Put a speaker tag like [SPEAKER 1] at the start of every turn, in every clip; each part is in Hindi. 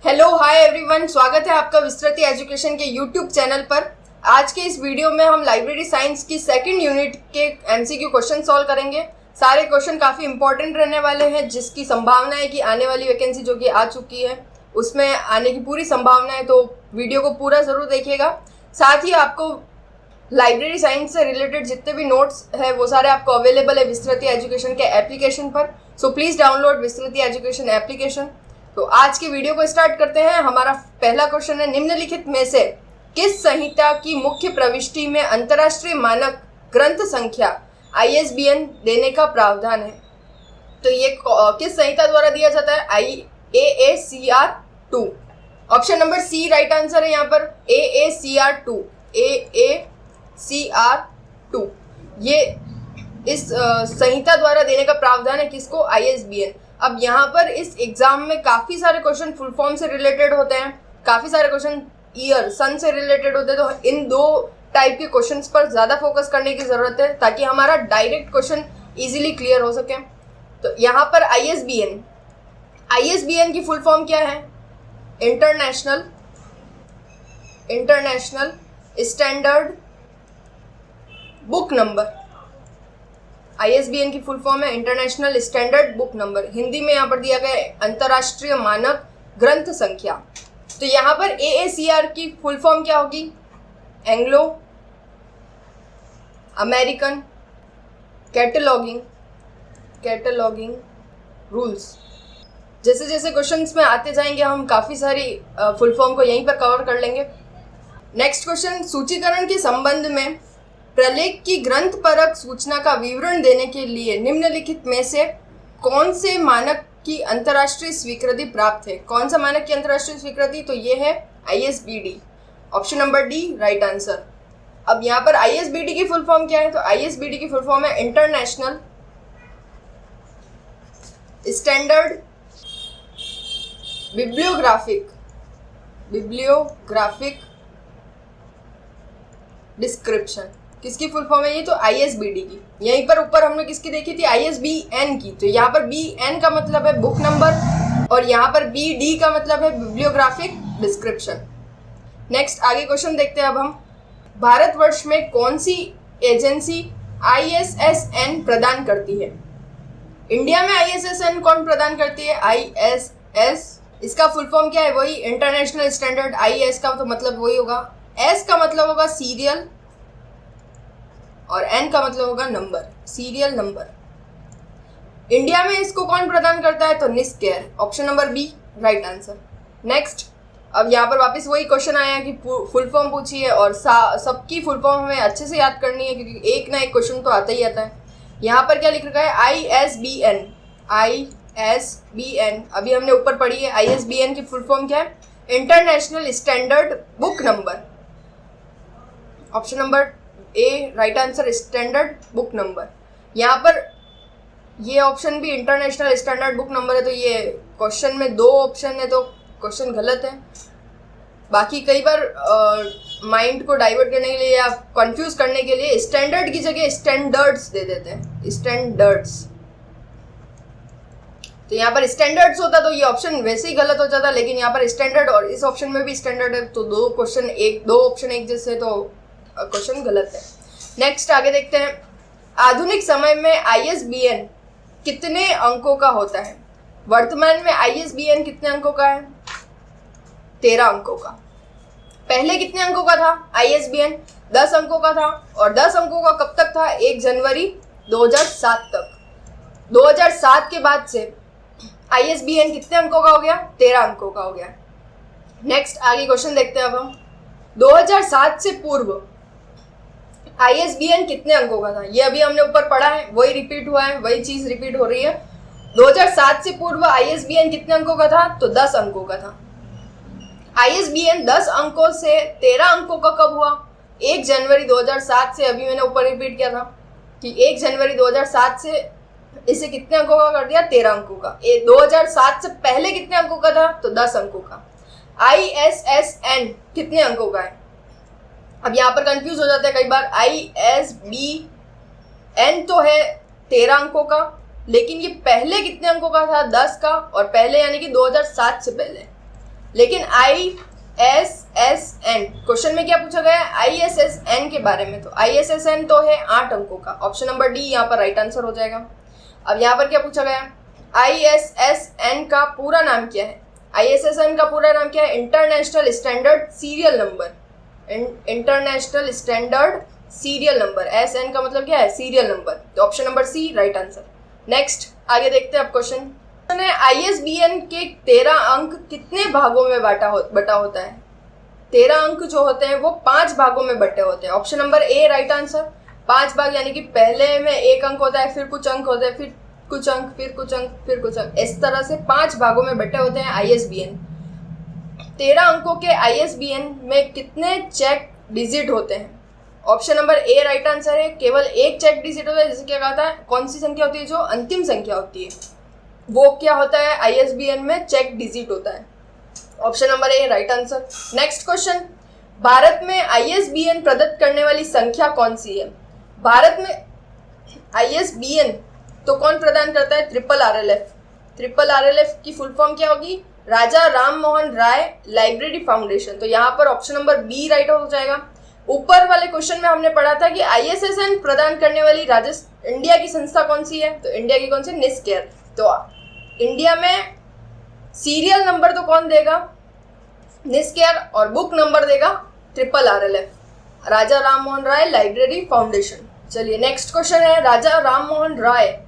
[SPEAKER 1] हेलो हाय एवरीवन, स्वागत है आपका विस्तृति एजुकेशन के यूट्यूब चैनल पर। आज के इस वीडियो में हम लाइब्रेरी साइंस की सेकंड यूनिट के एमसीक्यू क्वेश्चन सॉल्व करेंगे। सारे क्वेश्चन काफ़ी इंपॉर्टेंट रहने वाले हैं, जिसकी संभावना है कि आने वाली वैकेंसी जो कि आ चुकी है उसमें आने की पूरी संभावना है, तो वीडियो को पूरा ज़रूर देखिएगा। साथ ही आपको लाइब्रेरी साइंस से रिलेटेड जितने भी नोट्स है वो सारे आपको अवेलेबल है विस्तृति एजुकेशन के एप्लीकेशन पर। So please download Vistriti education application. तो आज की वीडियो को स्टार्ट करते हैं। हमारा पहला क्वेश्चन है, निम्नलिखित में से किस संहिता की मुख्य प्रविष्टि में अंतर्राष्ट्रीय मानक ग्रंथ संख्या ISBN देने का प्रावधान है? तो ये किस संहिता द्वारा दिया जाता है? AACR 2। Option number C right answer है यहाँ पर, AACR 2। AACR 2 ये इस संहिता द्वारा देने का प्रावधान है। किसको? ISBN। अब यहाँ पर इस एग्जाम में काफ़ी सारे क्वेश्चन फुल फॉर्म से रिलेटेड होते हैं, काफ़ी सारे क्वेश्चन ईयर सन से रिलेटेड होते हैं, तो इन दो टाइप के क्वेश्चंस पर ज़्यादा फोकस करने की ज़रूरत है ताकि हमारा डायरेक्ट क्वेश्चन इजीली क्लियर हो सके। तो यहाँ पर ISBN की फुल फॉर्म क्या है? International standard book number. ISBN की फुल फॉर्म है international standard book number. Hindi में यहाँ पर दिया गया है अंतर्राष्ट्रीय मानक ग्रंथ संख्या। तो यहाँ पर AACR की फुल फॉर्म क्या होगी? Anglo American cataloguing rules. जैसे जैसे क्वेश्चंस में आते जाएंगे हम काफ़ी सारी फुल फॉर्म को यहीं पर कवर कर लेंगे। नेक्स्ट क्वेश्चन, सूचीकरण के संबंध में प्रलेख की ग्रंथ परक सूचना का विवरण देने के लिए निम्नलिखित में से कौन से मानक की अंतर्राष्ट्रीय स्वीकृति प्राप्त है? कौन सा मानक की अंतर्राष्ट्रीय स्वीकृति? तो ये है ISBD। Option number D right answer. अब यहाँ पर ISBD की फुल फॉर्म क्या है? तो ISBD की फुल फॉर्म है इंटरनेशनल स्टैंडर्ड बिब्लियोग्राफिक डिस्क्रिप्शन। किसकी फुल फॉर्म है ये? तो ISBD की। यहीं पर ऊपर हमने किसकी देखी थी? ISBN की। तो यहाँ पर BN का मतलब है बुक नंबर और यहाँ पर BD का मतलब है बिब्लियोग्राफिक डिस्क्रिप्शन। नेक्स्ट आगे क्वेश्चन देखते हैं अब हम। भारतवर्ष में कौन सी एजेंसी ISSN प्रदान करती है? इंडिया में ISSN कौन प्रदान करती है? ISS। इसका फुल फॉर्म क्या है? वही इंटरनेशनल स्टैंडर्ड। IS का तो मतलब वही होगा, S का मतलब होगा सीरियल और N का मतलब होगा नंबर, सीरियल नंबर। इंडिया में इसको कौन प्रदान करता है? तो निस्केयर। Option number B right answer. Next, अब यहाँ पर वापस वही क्वेश्चन आया कि फुल फॉर्म पूछी है और सबकी फुल फॉर्म हमें अच्छे से याद करनी है क्योंकि एक ना एक क्वेश्चन तो आता ही आता है। यहाँ पर क्या लिख रखा है? ISBN। अभी हमने ऊपर पढ़ी है। ISBN की फुल फॉर्म क्या है? International standard book number. Option number A right answer, standard book number. यहाँ पर ये ऑप्शन भी इंटरनेशनल स्टैंडर्ड बुक नंबर है, तो ये क्वेश्चन में दो ऑप्शन है तो क्वेश्चन गलत है। बाकी कई बार माइंड को डाइवर्ट करने के लिए या कंफ्यूज करने के लिए स्टैंडर्ड की जगह स्टैंडर्ड्स दे देते हैं, स्टैंडर्ड्स। तो यहाँ पर स्टैंडर्ड्स होता तो ये ऑप्शन वैसे ही गलत हो जाता, लेकिन यहाँ पर स्टैंडर्ड और इस ऑप्शन में भी स्टैंडर्ड है, तो दो ऑप्शन एक जैसे, तो क्वेश्चन गलत है। नेक्स्ट आगे देखते हैं। आधुनिक समय में ISBN कितने अंकों का होता है? वर्तमान में ISBN कितने अंकों का है? 13 अंकों का। पहले कितने अंकों का था ISBN? 10 अंकों का था। और 10 अंकों का कब तक था? 1 जनवरी 2007 तक। 2007 के बाद से ISBN कितने अंकों का हो गया? 13 अंकों का हो गया। नेक्स्ट आगे क्वेश्चन देखते हैं अब हम। 2007 से पूर्व ISBN कितने अंकों का था? ये अभी हमने ऊपर पढ़ा है, वही रिपीट हुआ है, वही चीज रिपीट हो रही है। 2007 से पूर्व ISBN कितने अंकों का था? तो 10 अंकों का था। ISBN 10 अंकों से 13 अंकों का कब हुआ? 1 जनवरी 2007 से। अभी मैंने ऊपर रिपीट किया था कि 1 जनवरी 2007 से इसे कितने अंकों का कर दिया? 13 अंकों का। 2007 से पहले कितने अंकों का था? तो 10 अंकों का। ISSN कितने अंकों का है? अब यहाँ पर कंफ्यूज हो जाता है कई बार। ISBN तो है 13 अंकों का, लेकिन ये पहले कितने अंकों का था? 10 का, और पहले यानी कि 2007 से पहले। लेकिन ISSN क्वेश्चन में क्या पूछा गया है? ISSN के बारे में। तो ISSN तो है 8 अंकों का, ऑप्शन नंबर डी यहाँ पर राइट आंसर हो जाएगा। अब यहाँ पर क्या पूछा गया है? ISSN का पूरा नाम क्या है? ISSN का पूरा नाम क्या है? International standard serial number. International standard serial number, SN का मतलब क्या है? Serial number. तो option number C right answer. Next आगे देखते हैं अब क्वेश्चन। ISBN के 13 अंक कितने भागों में बटा होता है? 13 अंक जो होते हैं वो 5 भागों में बटे होते हैं। Option number A right answer. 5 भाग यानी कि पहले में 1 अंक होता है, फिर कुछ अंक होते हैं, फिर कुछ अंक, फिर कुछ अंक, फिर कुछ अंक, इस तरह से 5 भागों में बटे होते हैं ISBN। 13 अंकों के ISBN में कितने चेक डिजिट होते हैं? Option number A right answer है। केवल एक चेक डिजिट होता है, जैसे क्या कहा था, कौन सी संख्या होती है? जो अंतिम संख्या होती है वो क्या होता है? ISBN में चेक डिजिट होता है। Option number A right answer. Next question, Bharat में ISBN प्रदत्त करने वाली संख्या कौन सी है? भारत में ISBN तो कौन प्रदान करता है? ट्रिपल RLF की फुल फॉर्म क्या होगी? राजा राम मोहन राय लाइब्रेरी फाउंडेशन। तो यहाँ पर ऑप्शन नंबर बी राइट हो जाएगा। ऊपर वाले क्वेश्चन में हमने पढ़ा था कि ISSN प्रदान करने वाली इंडिया की संस्था कौन सी है? तो इंडिया की कौन सी? निस्केयर। तो इंडिया में सीरियल नंबर तो कौन देगा? निस्केयर। और बुक नंबर देगा ट्रिपल RLF, राजा राम मोहन राय लाइब्रेरी फाउंडेशन। चलिए नेक्स्ट क्वेश्चन है, राजा Ram Mohan Roy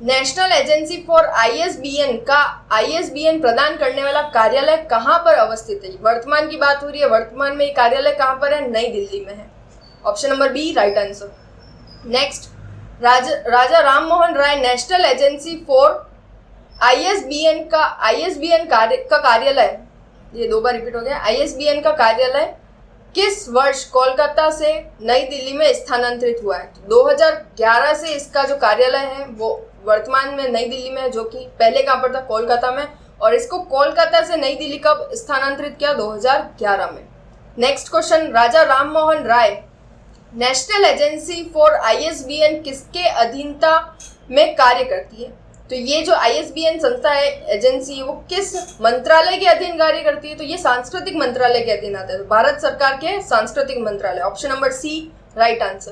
[SPEAKER 1] national agency for ISBN का ISBN प्रदान करने वाला कार्यालय कहाँ पर अवस्थित है? वर्तमान की बात हो रही है, वर्तमान में ये कार्यालय कहाँ पर है? नई दिल्ली में है। Option number B right answer. Next, Raja Ram Mohan Roy national agency for ISBN का कार्यालय, ये 2 बार रिपीट हो गया, ISBN का कार्यालय किस वर्ष कोलकाता से नई दिल्ली में स्थानांतरित हुआ है? 2011 से इसका जो कार्यालय है वो वर्तमान में नई दिल्ली में है, जो कि पहले कहाँ पर था? कोलकाता में। और इसको कोलकाता से नई दिल्ली कब स्थानांतरित किया? 2011 में। Next question, Raja Ram Mohan Roy national agency for ISBN किसके अधीनता में कार्य करती है? तो ये जो ISBN संस्था है, एजेंसी है, वो किस मंत्रालय के अधीन कार्य करती है? तो ये सांस्कृतिक मंत्रालय के अधीन आता है, भारत सरकार के सांस्कृतिक मंत्रालय। Option number C right answer.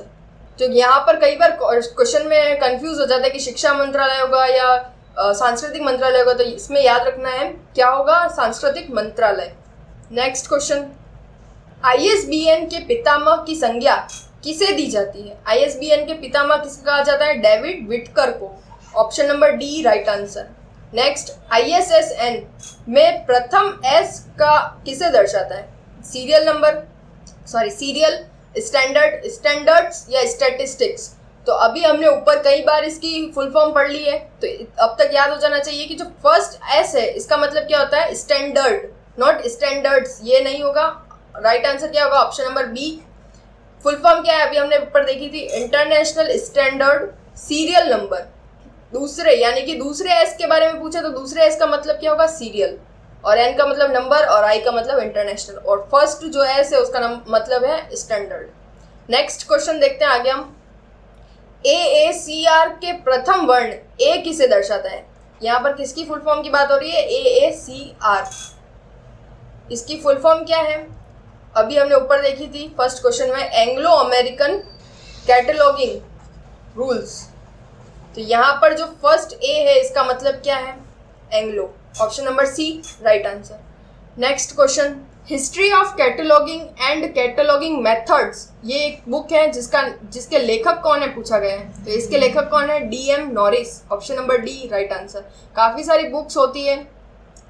[SPEAKER 1] तो यहाँ पर कई बार क्वेश्चन में कंफ्यूज हो जाता है कि शिक्षा मंत्रालय होगा या सांस्कृतिक मंत्रालय होगा, तो इसमें याद रखना है क्या होगा? सांस्कृतिक मंत्रालय। नेक्स्ट क्वेश्चन, ISBN के पितामह की संज्ञा किसे दी जाती है? ISBN के पितामह किसे कहा जाता है? डेविड विटकर को। Option number D right answer. Next, ISSN में प्रथम S का किसे दर्शाता है? सीरियल, स्टैंडर्ड्स या स्टैटिस्टिक्स। तो अभी हमने ऊपर कई बार इसकी फुल फॉर्म पढ़ ली है, तो अब तक याद हो जाना चाहिए कि जो फर्स्ट S है इसका मतलब क्या होता है? स्टैंडर्ड, नॉट स्टैंडर्ड्स, ये नहीं होगा। राइट आंसर क्या होगा? Option number B. Full form क्या है? अभी हमने ऊपर देखी थी, इंटरनेशनल स्टैंडर्ड सीरियल नंबर। दूसरे यानी कि दूसरे एस के बारे में पूछे तो दूसरे एस का मतलब क्या होगा? सीरियल, और एन का मतलब नंबर, और आई का मतलब इंटरनेशनल, और फर्स्ट जो एस है उसका मतलब है स्टैंडर्ड। नेक्स्ट क्वेश्चन देखते हैं आगे हम। AACR के प्रथम वर्ण ए किसे दर्शाता है? यहाँ पर किसकी फुल फॉर्म की बात हो रही है? AACR। इसकी फुल फॉर्म क्या है? अभी हमने ऊपर देखी थी फर्स्ट क्वेश्चन में, एंग्लो अमेरिकन कैटलॉगिंग रूल्स। तो यहाँ पर जो फर्स्ट ए है इसका मतलब क्या है? Anglo. Option number C right answer. Next question, history of cataloguing and cataloguing methods, ये एक बुक है जिसके लेखक कौन है पूछा गया है। तो इसके लेखक कौन है? DM Norris. Option number D right answer. काफ़ी सारी बुक्स होती है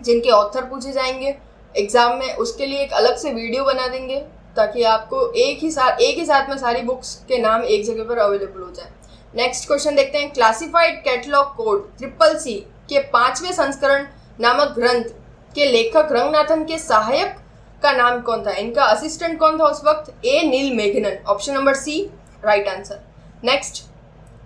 [SPEAKER 1] जिनके ऑथर पूछे जाएंगे एग्जाम में, उसके लिए एक अलग से वीडियो बना देंगे ताकि आपको एक ही साथ में सारी बुक्स के नाम एक जगह पर अवेलेबल हो जाए। नेक्स्ट क्वेश्चन देखते हैं, क्लासिफाइड कैटलॉग कोड CCC के 5वें संस्करण नामक ग्रंथ के लेखक रंगनाथन के सहायक का नाम कौन था? इनका असिस्टेंट कौन था उस वक्त? A नील मेघनन। Option number C right answer. Next,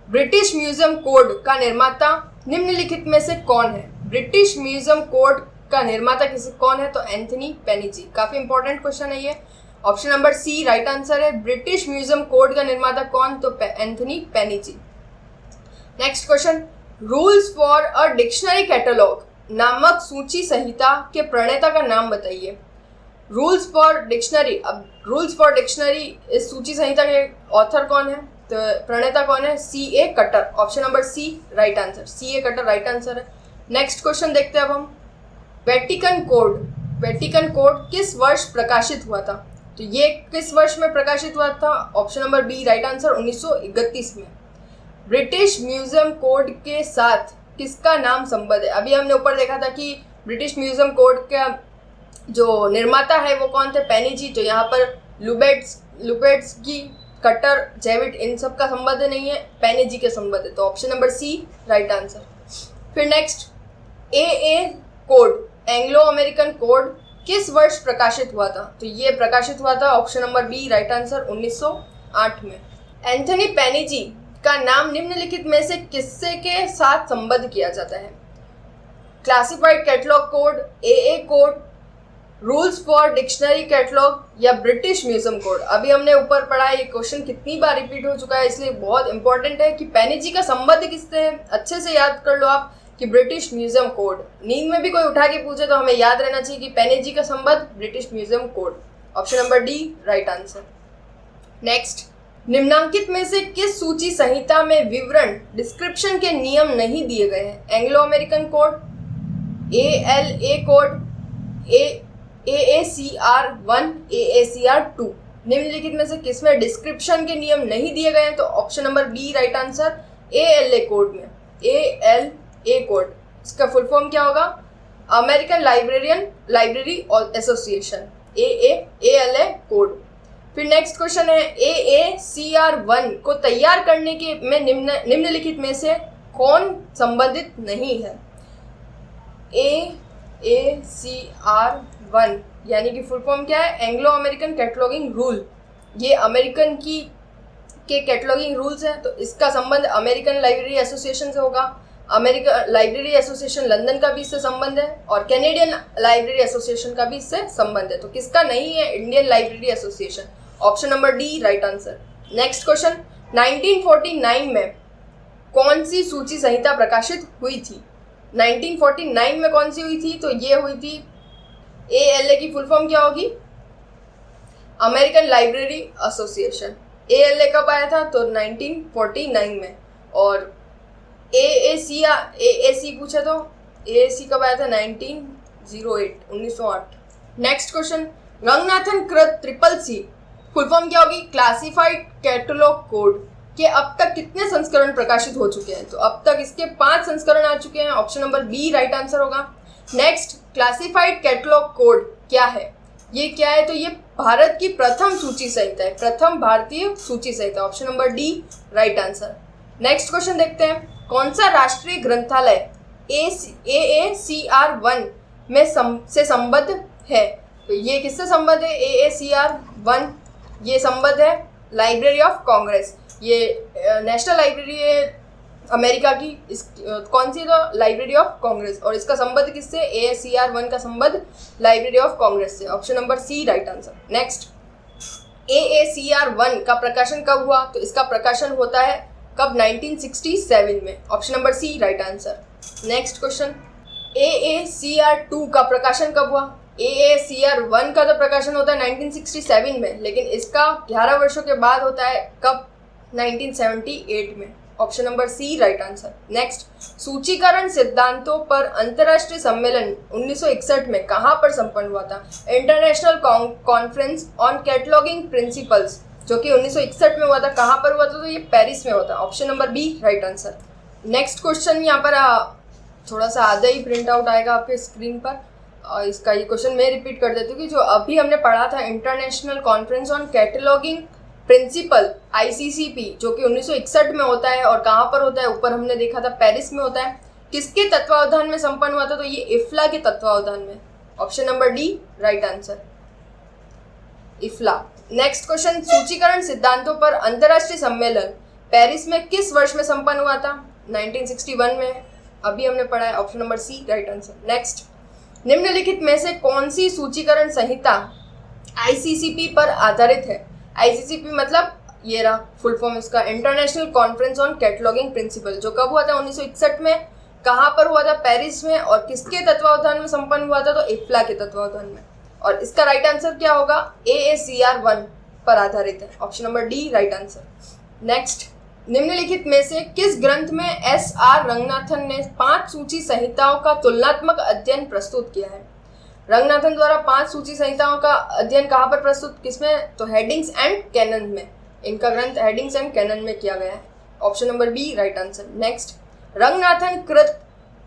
[SPEAKER 1] British Museum code का निर्माता निम्नलिखित में से कौन है? ब्रिटिश म्यूजियम कोड का निर्माता कौन है? तो एंथनी पेनिजी। काफी इंपॉर्टेंट क्वेश्चन है ये। Option number C right answer है। ब्रिटिश म्यूजियम कोड का निर्माता कौन? तो Anthony Panizzi. Next question, rules for a dictionary catalogue नामक सूची संहिता के प्रणेता का नाम बताइए। रूल्स फॉर डिक्शनरी, अब रूल्स फॉर डिक्शनरी इस सूची संहिता के ऑथर कौन है, तो प्रणेता कौन है, C.A. Cutter. Option number C right answer, C.A. Cutter right answer है। नेक्स्ट क्वेश्चन देखते हैं अब हम। वेटिकन कोड, वेटिकन कोड किस वर्ष प्रकाशित हुआ था, तो ये किस वर्ष में प्रकाशित हुआ था, option number B right answer 1931 में। ब्रिटिश म्यूजियम कोड के साथ किसका नाम संबद्ध है, अभी हमने ऊपर देखा था कि ब्रिटिश म्यूजियम कोड का जो निर्माता है वो कौन थे, पेनिजी। तो यहाँ पर लुबेट्स्की, कटर, जेविट इन सब का संबंध नहीं है, पेनिजी के संबंध है, तो option number C right answer. फिर next, AA code, Anglo American code किस वर्ष प्रकाशित हुआ था, तो ये प्रकाशित हुआ था option number B right answer 1908 में। एंथनी पेनिजी का नाम निम्नलिखित में से किससे के साथ संबद्ध किया जाता है, classified catalogue code, AA code, rules for dictionary catalogue या ब्रिटिश म्यूजियम कोड। अभी हमने ऊपर पढ़ा, ये क्वेश्चन कितनी बार रिपीट हो चुका है, इसलिए बहुत इंपॉर्टेंट है कि पेनिजी का संबंध किससे है, अच्छे से याद कर लो आप कि ब्रिटिश म्यूजियम कोड। नींद में भी कोई उठा के पूछे तो हमें याद रहना चाहिए कि पेनिजी का संबंध British Museum code, option number D right answer. Next, निम्नांकित में से किस सूची संहिता में विवरण डिस्क्रिप्शन के नियम नहीं दिए गए हैं, Anglo American code, ALA code, AACR 1, AACR 2। निम्नलिखित में से किसमें डिस्क्रिप्शन के नियम नहीं दिए गए हैं, तो option number B right answer ALA code में। ALA कोड, इसका फुल फॉर्म क्या होगा, American library association, ALA code. फिर नेक्स्ट क्वेश्चन है, AACR 1 को तैयार करने के में निम्नलिखित में से कौन संबंधित नहीं है, AACR 1 यानी कि फुल फॉर्म क्या है, एंग्लो अमेरिकन कैटलॉगिंग रूल। ये अमेरिकन के कैटलॉगिंग रूल्स हैं, तो इसका संबंध अमेरिकन लाइब्रेरी एसोसिएशन से होगा। अमेरिकन लाइब्रेरी एसोसिएशन लंदन का भी इससे संबंध है और कैनेडियन लाइब्रेरी एसोसिएशन का भी इससे संबंध है, तो किसका नहीं है, Indian library association, option number D right answer. Next question, 1949 में कौन सी सूची संहिता प्रकाशित हुई थी, 1949 में कौन सी हुई थी, तो ये हुई थी ALA की फुल फॉर्म क्या होगी, अमेरिकन लाइब्रेरी एसोसिएशन। ALA कब आया था, तो 1949 में। और AAC पूछा तो AAC कब आया था, 1908। नेक्स्ट क्वेश्चन, रंगनाथन कृत CCC फुल फॉर्म क्या होगी, क्लासिफाइड कैटलॉग कोड के अब तक कितने संस्करण प्रकाशित हो चुके हैं, तो अब तक इसके 5 संस्करण आ चुके हैं, option number B right answer होगा। नेक्स्ट, क्लासिफाइड कैटलॉग कोड क्या है, ये क्या है, तो ये भारत की प्रथम सूची संहिता है, प्रथम भारतीय सूची संहिता, option number D right answer. Next question देखते हैं, कौन सा राष्ट्रीय ग्रंथालय AACR 1 में से संबद्ध है, तो ये किससे संबद्ध है, AACR 1 ये संबद्ध है लाइब्रेरी ऑफ कांग्रेस, ये नेशनल लाइब्रेरी है अमेरिका की, इस कौन सी, तो लाइब्रेरी ऑफ कांग्रेस, और इसका संबंध किससे, AACR 1 का संबंध लाइब्रेरी ऑफ कांग्रेस से, option number C right answer. Next, AACR 1 का प्रकाशन कब हुआ, तो इसका प्रकाशन होता है कब, 1967 में, option number C right answer. Next question, AACR 2 का प्रकाशन कब हुआ, AACR 1 का तो प्रकाशन होता है 1967 में, लेकिन इसका 11 वर्षों के बाद होता है कब, 1978 में, option number C right answer. Next, सूचीकरण सिद्धांतों पर अंतर्राष्ट्रीय सम्मेलन 1961 में कहाँ पर संपन्न हुआ था, international conference on cataloguing principles, जो कि 1961 में हुआ था, कहाँ पर हुआ था, तो ये पेरिस में होता है, option number B right answer. Next question यहाँ पर थोड़ा सा आधा ही प्रिंट आउट आएगा आपके स्क्रीन पर, और इसका ये क्वेश्चन मैं रिपीट कर देती हूँ कि जो अभी हमने पढ़ा था, international conference on cataloguing principle ICCP, जो कि 1961 में होता है, और कहाँ पर होता है, ऊपर हमने देखा था पेरिस में होता है, किसके तत्वावधान में संपन्न हुआ था, तो ये इफ्ला के तत्वावधान में, option number D right answer, IFLA. Next question, सूचीकरण सिद्धांतों पर अंतर्राष्ट्रीय सम्मेलन पेरिस में किस वर्ष में संपन्न हुआ था, 1961 में, अभी हमने पढ़ा है, option number C right answer. Next, निम्नलिखित में से कौन सी सूचीकरण संहिता ICCP पर आधारित है, ICCP मतलब ये रहा फुल फॉर्म इसका, international conference on cataloguing principle, जो कब हुआ था, 1961 में, कहाँ पर हुआ था? पेरिस में। और किसके तत्वावधान में संपन्न हुआ था? तो इफ्ला के तत्वावधान में। और इसका राइट आंसर क्या होगा? AACR 1 पर आधारित है। Option number D right answer. Next, निम्नलिखित में से किस ग्रंथ में SR रंगनाथन ने 5 सूची संहिताओं का तुलनात्मक अध्ययन प्रस्तुत किया है? रंगनाथन द्वारा 5 सूची संहिताओं का अध्ययन कहाँ पर प्रस्तुत, किसमें? तो हेडिंग्स एंड कैनन में। इनका ग्रंथ हेडिंग्स एंड कैनन में किया गया है। Option number B right answer. Next, Ranganathan कृत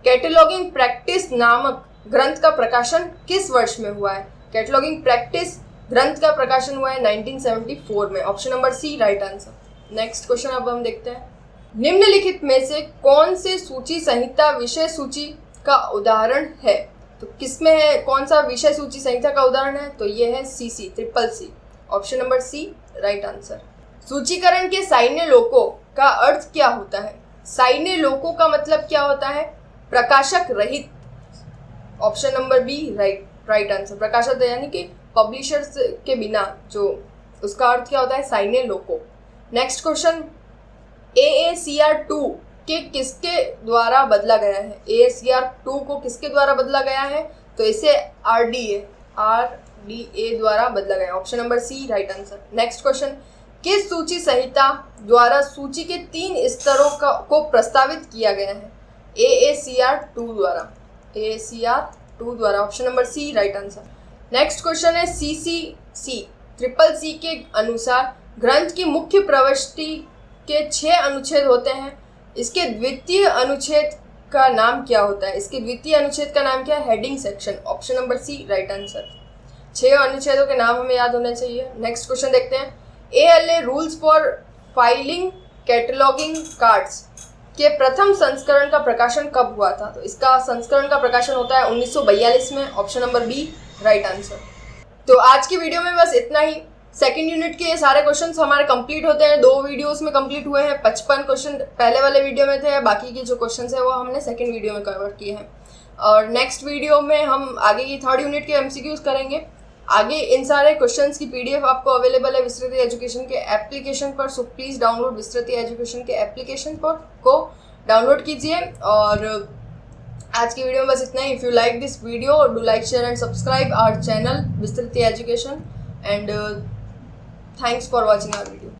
[SPEAKER 1] कैटलॉगिंग प्रैक्टिस नामक ग्रंथ का प्रकाशन किस वर्ष में हुआ है? कैटलॉगिंग प्रैक्टिस ग्रंथ का प्रकाशन हुआ है 1974 में। Option number C right answer. Next question अब हम देखते हैं, निम्नलिखित में से कौन से सूची संहिता विषय सूची का उदाहरण है? तो किसमें है, कौन सा विषय सूची संहिता का उदाहरण है? तो ये है CC, triple C। Option number C right answer. सूचीकरण के साइन्य लोको का अर्थ क्या होता है? साइन्य लोको का मतलब क्या होता है? प्रकाशक रहित। Option number B right answer. प्रकाशक यानी कि पब्लिशर्स के बिना, जो उसका अर्थ क्या होता है? साइन्य लोको। नेक्स्ट क्वेश्चन, AACR 2 के किसके द्वारा बदला गया है? AACR 2 को किसके द्वारा बदला गया है? तो इसे RDA द्वारा बदला गया। Option number C right answer. Next question, किस सूची संहिता द्वारा सूची के 3 स्तरों को प्रस्तावित किया गया है? AACR 2 द्वारा। AACR 2 द्वारा। Option number C right answer. Next question है CCC, ट्रिपल C के अनुसार ग्रंथ की मुख्य प्रविष्टि के 6 अनुच्छेद होते हैं। इसके द्वितीय अनुच्छेद का नाम क्या होता है? इसके द्वितीय अनुच्छेद का नाम क्या है? Heading section. Option number C right answer. 6 अनुच्छेदों के नाम हमें याद होने चाहिए। नेक्स्ट क्वेश्चन देखते हैं, ALA rules for filing cataloguing cards के प्रथम संस्करण का प्रकाशन कब हुआ था? तो इसका संस्करण का प्रकाशन होता है 1942 में। Option number B right answer. तो आज की वीडियो में बस इतना ही। सेकंड यूनिट के ये सारे क्वेश्चंस हमारे कंप्लीट होते हैं। 2 वीडियोस में कंप्लीट हुए हैं। 55 क्वेश्चन पहले वाले वीडियो में थे, बाकी के जो क्वेश्चंस है वो हमने सेकंड वीडियो में कवर किए हैं। और नेक्स्ट वीडियो में हम आगे की थर्ड यूनिट के MCQs करेंगे। आगे इन सारे क्वेश्चंस की PDF आपको अवेलेबल है विस्तृति एजुकेशन के एप्लीकेशन पर। So please download Vistriti education के एप्लीकेशन पर को डाउनलोड कीजिए। और आज की वीडियो में बस इतना ही। If you like this video, do like, share and subscribe our channel Vistriti education, and thanks for watching our video.